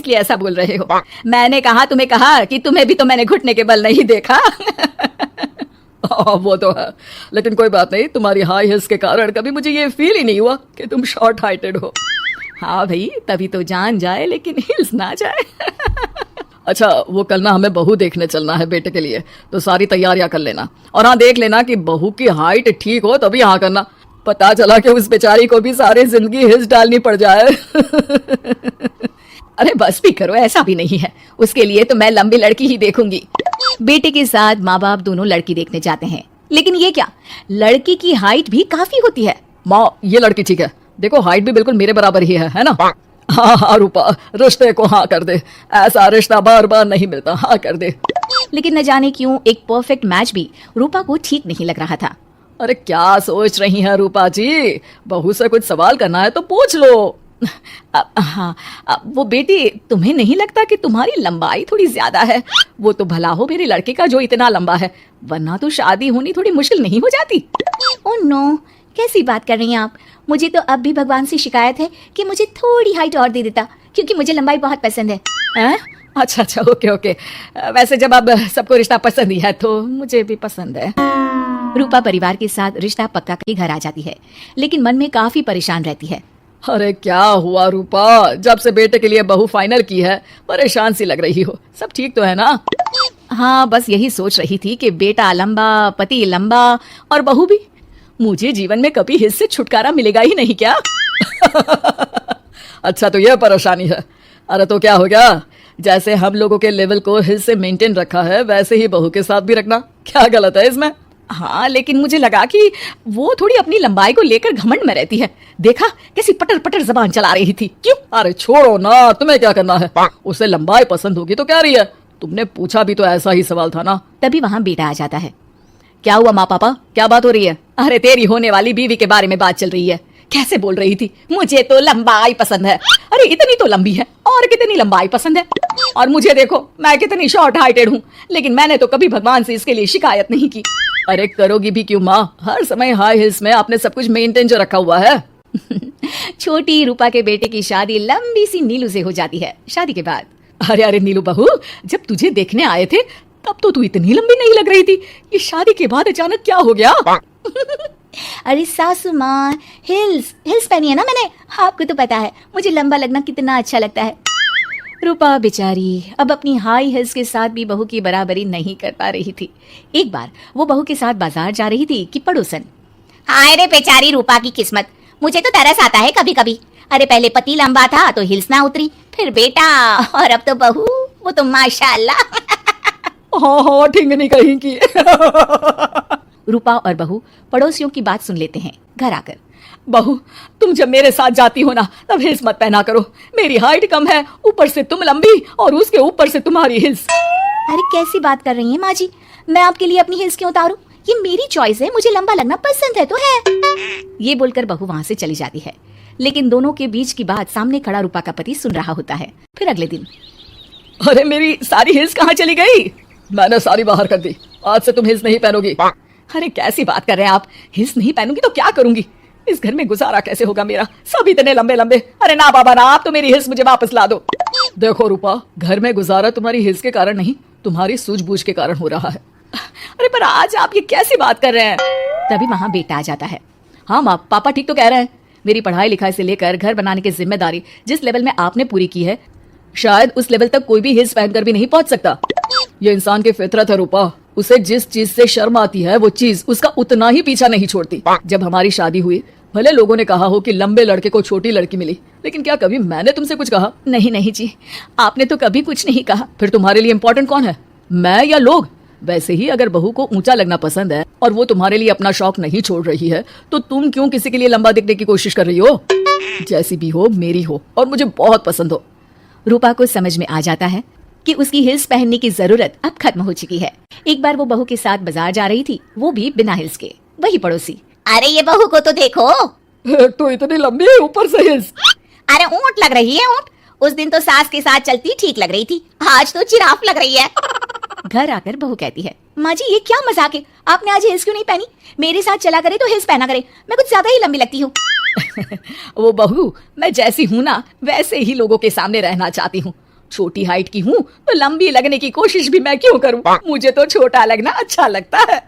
इसलिए ऐसा बोल रहे हो। मैंने कहा तुम्हें कहा कि तुम्हें भी तो मैंने घुटने के बल नहीं देखा। वो तो है, लेकिन कोई बात नहीं, तुम्हारी हाई हिल्स के कारण कभी मुझे ये फील ही नहीं हुआ कि तुम शॉर्ट हाइटेड हो। हाँ भाई, तभी तो जान जाए लेकिन हिल्स ना जाए। अच्छा, वो कल ना हमें बहू देखने चलना है बेटे के लिए, तो सारी तैयारियां कर लेना। और हाँ, देख लेना कि बहू की हाइट ठीक हो तभी हाँ करना। पता चला कि उस बेचारी को भी सारी जिंदगी हिल्स डालनी पड़ जाए। अरे बस भी करो, ऐसा भी नहीं है। उसके लिए तो मैं लंबी लड़की ही देखूंगी। बेटे के साथ माँ बाप दोनों लड़की देखने जाते हैं, लेकिन ये क्या, लड़की की हाइट भी काफी होती है। माँ, ये लड़की ठीक है, देखो हाइट भी बिल्कुल मेरे बराबर ही है ना? हाँ हाँ रूपा, रिश्ते को हाँ कर दे, ऐसा रिश्ता बार बार नहीं मिलता, हाँ कर दे। लेकिन न जाने क्यों एक परफेक्ट मैच भी रूपा को ठीक नहीं लग रहा था। अरे क्या सोच रही हैं रूपा जी, बहू से कुछ सवाल करना है तो पूछ लो। हाँ, वो बेटी, तुम्हें नहीं लगता कि तुम्हारी लंबाई थोड़ी ज्यादा है? वो तो भला हो मेरे लड़के का जो इतना लंबा है, वरना तो शादी होनी थोड़ी मुश्किल नहीं हो जाती। ओह नो, कैसी बात कर रही हैं आप? मुझे तो अब भी भगवान से शिकायत है कि मुझे थोड़ी हाइट और दे देता, क्योंकि मुझे लंबाई बहुत पसंद है। अच्छा अच्छा, ओके ओके। वैसे जब अब सबको रिश्ता पसंद ही है तो मुझे भी पसंद है। रूपा परिवार के साथ रिश्ता पक्का करके घर आ जाती है, लेकिन मन में काफी परेशान रहती है। अरे क्या हुआ रूपा, जब से बेटे के लिए बहू फाइनल की है परेशान सी लग रही हो, सब ठीक तो है ना? हाँ, बस यही सोच रही थी कि बेटा लंबा, पति लंबा और बहू भी। मुझे जीवन में कभी हिस्से से छुटकारा मिलेगा ही नहीं क्या? अच्छा, तो यह परेशानी है। अरे तो क्या हो गया, जैसे हम लोगों के लेवल को हिल्स से मेंटेन रखा है वैसे ही बहू के साथ भी रखना, क्या गलत है इसमें? हाँ, लेकिन मुझे लगा कि वो थोड़ी अपनी लंबाई को लेकर घमंड में रहती है। देखा कैसी पटर पटर जबान चला रही थी। क्यों? अरे छोड़ो ना, तुम्हें क्या करना है? उसे लंबाई पसंद होगी तो क्या रही है, तुमने पूछा भी तो ऐसा ही सवाल था ना। तभी वहाँ बेटा आ जाता है। क्या हुआ माँ पापा, क्या बात हो रही है? अरे तेरी होने वाली बीवी के बारे में बात चल रही है। कैसे बोल रही थी, मुझे तो लंबाई पसंद है। अरे इतनी तो लंबी है, और कितनी लंबाई पसंद है? और मुझे देखो, मैं कितनी शॉर्ट हाइटेड हूँ, लेकिन मैंने तो कभी भगवान से इसके लिए शिकायत नहीं की। अरे करोगी भी क्यों माँ, हर समय हाई हिल्स में आपने सब कुछ मेंटेन जो रखा हुआ है। छोटी रूपा के बेटे की शादी लंबी सी नीलू से हो जाती है शादी के बाद। अरे नीलू बहू, जब तुझे देखने आए थे तब तो तू इतनी लंबी नहीं लग रही थी, ये शादी के बाद अचानक क्या हो गया? अरे सासू माँ, हिल्स पहनी है ना मैंने, आपको तो पता है मुझे लंबा लगना कितना अच्छा लगता है। रूपा बेचारी अब अपनी हाई हिल्स के साथ भी बहू की बराबरी नहीं कर पा रही थी। एक बार वो बहू के साथ बाजार जा रही थी कि पड़ोसन, हाय रे बेचारी रूपा की किस्मत, मुझे तो तरस आता है कभी कभी। अरे पहले पति लंबा था तो हिल्स ना उतरी, फिर बेटा, और अब तो बहू, वो तो माशाल्लाह। हाँ हाँ, ठीक नहीं कहीं की। रूपा और बहू पड़ोसियों की बात सुन लेते हैं घर आकर। बहू, तुम जब मेरे साथ जाती हो ना तब हिल्स मत पहना करो, मेरी हाइट कम है, ऊपर से तुम लंबी और उसके ऊपर से तुम्हारी हिल्स। अरे कैसी बात कर रही हैं माँ जी, मैं आपके लिए अपनी हिल्स क्यों उतारूं? ये मेरी चॉइस है, मुझे लंबा लगना पसंद है तो है। ये बोलकर बहू वहाँ से चली जाती है, लेकिन दोनों के बीच की बात सामने खड़ा रूपा का पति सुन रहा होता है। फिर अगले दिन, अरे मेरी सारी हिल्स कहाँ चली गई? मैंने सारी बाहर कर दी, आज से तुम हिल्स नहीं पहनोगी। अरे कैसी बात कर रहे हैं आप, हिल्स नहीं पहनूंगी तो क्या करूंगी? इस घर में गुजारा कैसे होगा मेरा, सब इतने लंबे लंबे। अरे ना बाबा ना, आप तो मेरी हिल्स मुझे वापस ला दो। देखो रूपा, घर में गुजारा तुम्हारी हिल्स के कारण नहीं, तुम्हारी सूझबूझ के कारण हो रहा है। अरे पर आज आप ये कैसी बात कर रहे हैं? तभी वहाँ बेटा आ जाता है। हाँ माँ, पापा ठीक तो कह रहे हैं, मेरी पढ़ाई लिखाई से लेकर घर बनाने की जिम्मेदारी जिस लेवल में आपने पूरी की है, शायद उस लेवल तक कोई भी हिल्स पहनकर भी नहीं पहुंच सकता। ये इंसान की फितरत है रूपा, उसे जिस चीज से शर्म आती है वो चीज उसका उतना ही पीछा नहीं छोड़ती। जब हमारी शादी हुई, भले लोगों ने कहा हो कि लंबे लड़के को छोटी लड़की मिली, लेकिन क्या कभी मैंने तुमसे कुछ कहा? नहीं नहीं जी, आपने तो कभी कुछ नहीं कहा। फिर तुम्हारे लिए इम्पोर्टेंट कौन है, मैं या लोग? वैसे ही अगर बहू को ऊंचा लगना पसंद है और वो तुम्हारे लिए अपना शौक नहीं छोड़ रही है, तो तुम क्यों किसी के लिए लंबा दिखने की कोशिश कर रही हो? जैसी भी हो, मेरी हो और मुझे बहुत पसंद हो। रूपा को समझ में आ जाता है कि उसकी हिल्स पहनने की जरूरत अब खत्म हो चुकी है। एक बार वो बहू के साथ बाजार जा रही थी, वो भी बिना हिल्स के। वही पड़ोसी, अरे ये बहू को तो देखो, तो इतनी लंबी है, ऊपर से हिल्स। अरे ऊंट लग रही है ऊंट। उस दिन तो सास के साथ चलती ठीक लग रही थी, आज तो जिराफ लग रही है। घर आकर बहू कहती है, माँ जी ये क्या मजाक है, आपने आज हिल्स क्यों नहीं पहनी? मेरे साथ चला करे तो हिल्स पहना करे, मैं कुछ ज्यादा ही लंबी लगती हूँ। वो बहू, मैं जैसी हूँ ना वैसे ही लोगों के सामने रहना चाहती हूँ, छोटी हाइट की हूँ तो लंबी लगने की कोशिश भी मैं क्यों करूँ? मुझे तो छोटा लगना अच्छा लगता है।